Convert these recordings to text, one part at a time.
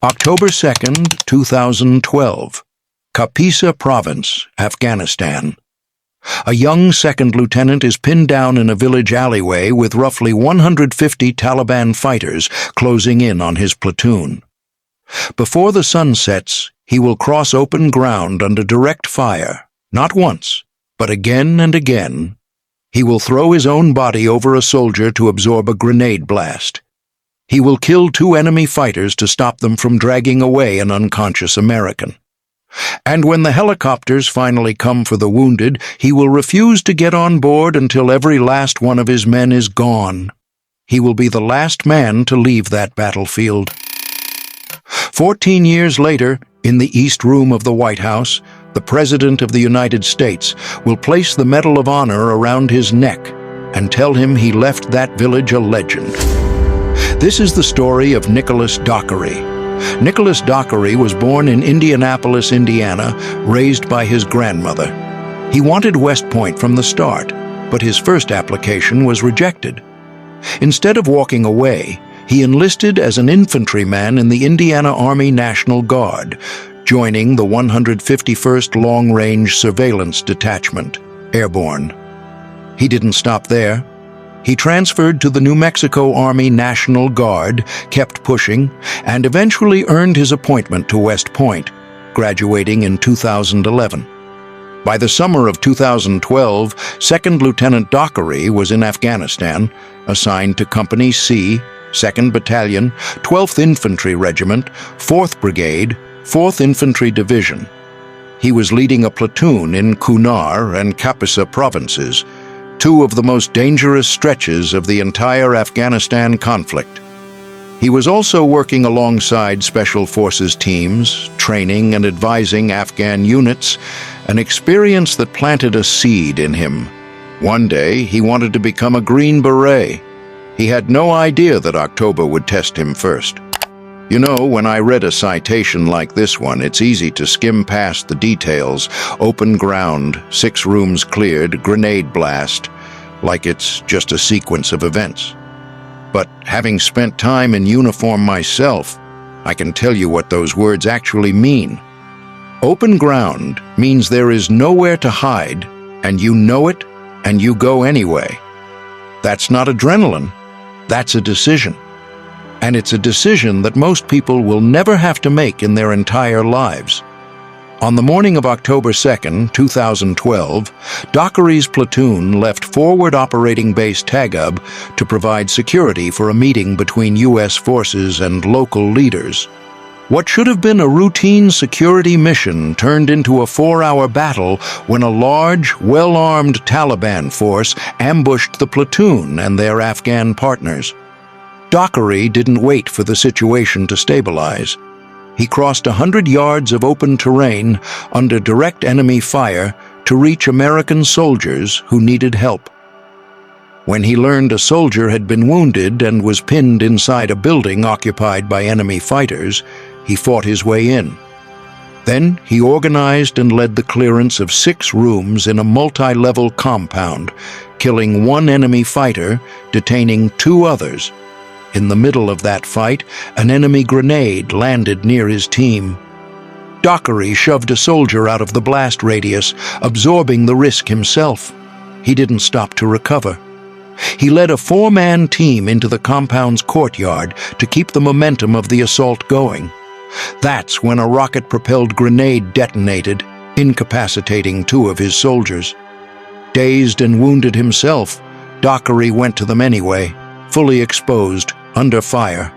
October 2, 2012. Kapisa Province, Afghanistan. A young second lieutenant is pinned down in a village alleyway with roughly 150 Taliban fighters closing in on his platoon. Before the sun sets, he will cross open ground under direct fire, not once, but again and again. He will throw his own body over a soldier to absorb a grenade blast. He will kill 2 enemy fighters to stop them from dragging away an unconscious American. And when the helicopters finally come for the wounded, he will refuse to get on board until every last one of his men is gone. He will be the last man to leave that battlefield. 14 years later, in the East Room of the White House, the President of the United States will place the Medal of Honor around his neck and tell him he left that village a legend. This is the story of Nicholas Dockery. Nicholas Dockery was born in Indianapolis, Indiana, raised by his grandmother. He wanted West Point from the start, but his first application was rejected. Instead of walking away, he enlisted as an infantryman in the Indiana Army National Guard, joining the 151st Long-Range Surveillance Detachment, Airborne. He didn't stop there. He transferred to the New Mexico Army National Guard, kept pushing, and eventually earned his appointment to West Point, graduating in 2011. By the summer of 2012, 2nd Lieutenant Dockery was in Afghanistan, assigned to Company C, 2nd Battalion, 12th Infantry Regiment, 4th Brigade, 4th Infantry Division. He was leading a platoon in Kunar and Kapisa provinces, 2 of the most dangerous stretches of the entire Afghanistan conflict. He was also working alongside Special Forces teams, training and advising Afghan units, an experience that planted a seed in him. One day, he wanted to become a Green Beret. He had no idea that October would test him first. You know, when I read a citation like this one, it's easy to skim past the details. Open ground, 6 rooms cleared, grenade blast, like it's just a sequence of events. But having spent time in uniform myself, I can tell you what those words actually mean. Open ground means there is nowhere to hide, and you know it, and you go anyway. That's not adrenaline, that's a decision. And it's a decision that most people will never have to make in their entire lives. On the morning of October 2, 2012, Dockery's platoon left Forward Operating Base Tagab to provide security for a meeting between U.S. forces and local leaders. What should have been a routine security mission turned into a 4-hour battle when a large, well-armed Taliban force ambushed the platoon and their Afghan partners. Dockery didn't wait for the situation to stabilize. He crossed 100 yards of open terrain under direct enemy fire to reach American soldiers who needed help. When he learned a soldier had been wounded and was pinned inside a building occupied by enemy fighters, he fought his way in. Then he organized and led the clearance of 6 rooms in a multi-level compound, killing 1 enemy fighter, detaining 2 others. In the middle of that fight, an enemy grenade landed near his team. Dockery shoved a soldier out of the blast radius, absorbing the risk himself. He didn't stop to recover. He led a 4-man team into the compound's courtyard to keep the momentum of the assault going. That's when a rocket-propelled grenade detonated, incapacitating 2 of his soldiers. Dazed and wounded himself, Dockery went to them anyway, fully exposed, under fire,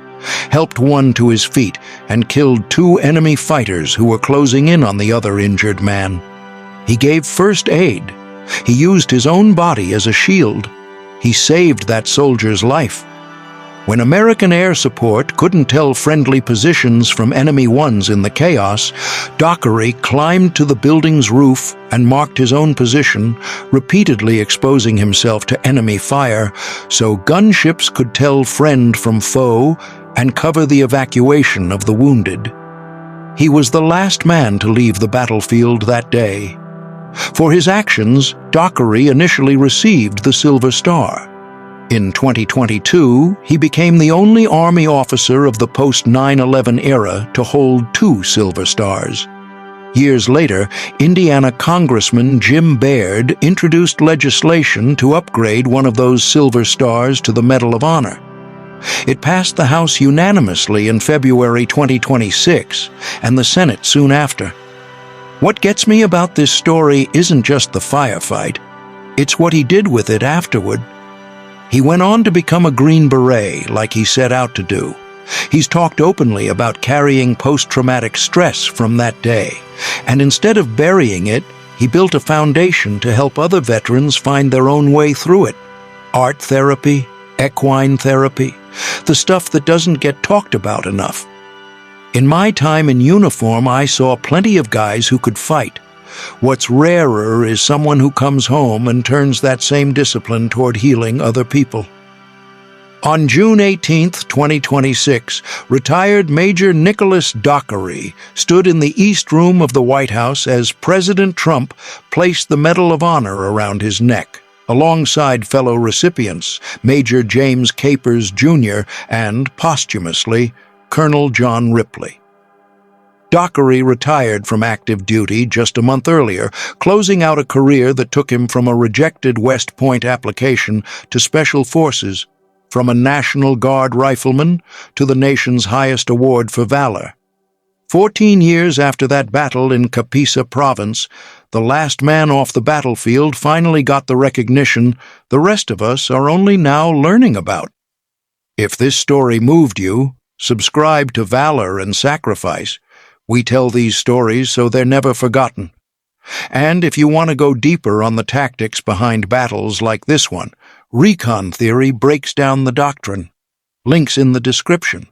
helped 1 to his feet, and killed 2 enemy fighters who were closing in on the other injured man. He gave first aid. He used his own body as a shield. He saved that soldier's life. When American air support couldn't tell friendly positions from enemy ones in the chaos, Dockery climbed to the building's roof and marked his own position, repeatedly exposing himself to enemy fire so gunships could tell friend from foe and cover the evacuation of the wounded. He was the last man to leave the battlefield that day. For his actions, Dockery initially received the Silver Star. In 2022, he became the only Army officer of the post-9/11 era to hold 2 Silver Stars. Years later, Indiana Congressman Jim Baird introduced legislation to upgrade one of those Silver Stars to the Medal of Honor. It passed the House unanimously in February 2026, and the Senate soon after. What gets me about this story isn't just the firefight, it's what he did with it afterward. He went on to become a Green Beret like he set out to do. He's talked openly about carrying post-traumatic stress from that day, and instead of burying it, he built a foundation to help other veterans find their own way through it. Art therapy, equine therapy, the stuff that doesn't get talked about enough. In my time in uniform, I saw plenty of guys who could fight. What's rarer is someone who comes home and turns that same discipline toward healing other people. On June 18, 2026, retired Major Nicholas Dockery stood in the East Room of the White House as President Trump placed the Medal of Honor around his neck, alongside fellow recipients, Major James Capers Jr. and, posthumously, Colonel John Ripley. Dockery retired from active duty just a month earlier, closing out a career that took him from a rejected West Point application to Special Forces, from a National Guard rifleman to the nation's highest award for valor. 14 years after that battle in Kapisa Province, the last man off the battlefield finally got the recognition the rest of us are only now learning about. If this story moved you, subscribe to Valor and Sacrifice. We tell these stories so they're never forgotten. And if you want to go deeper on the tactics behind battles like this one, Recon Theory breaks down the doctrine. Links in the description.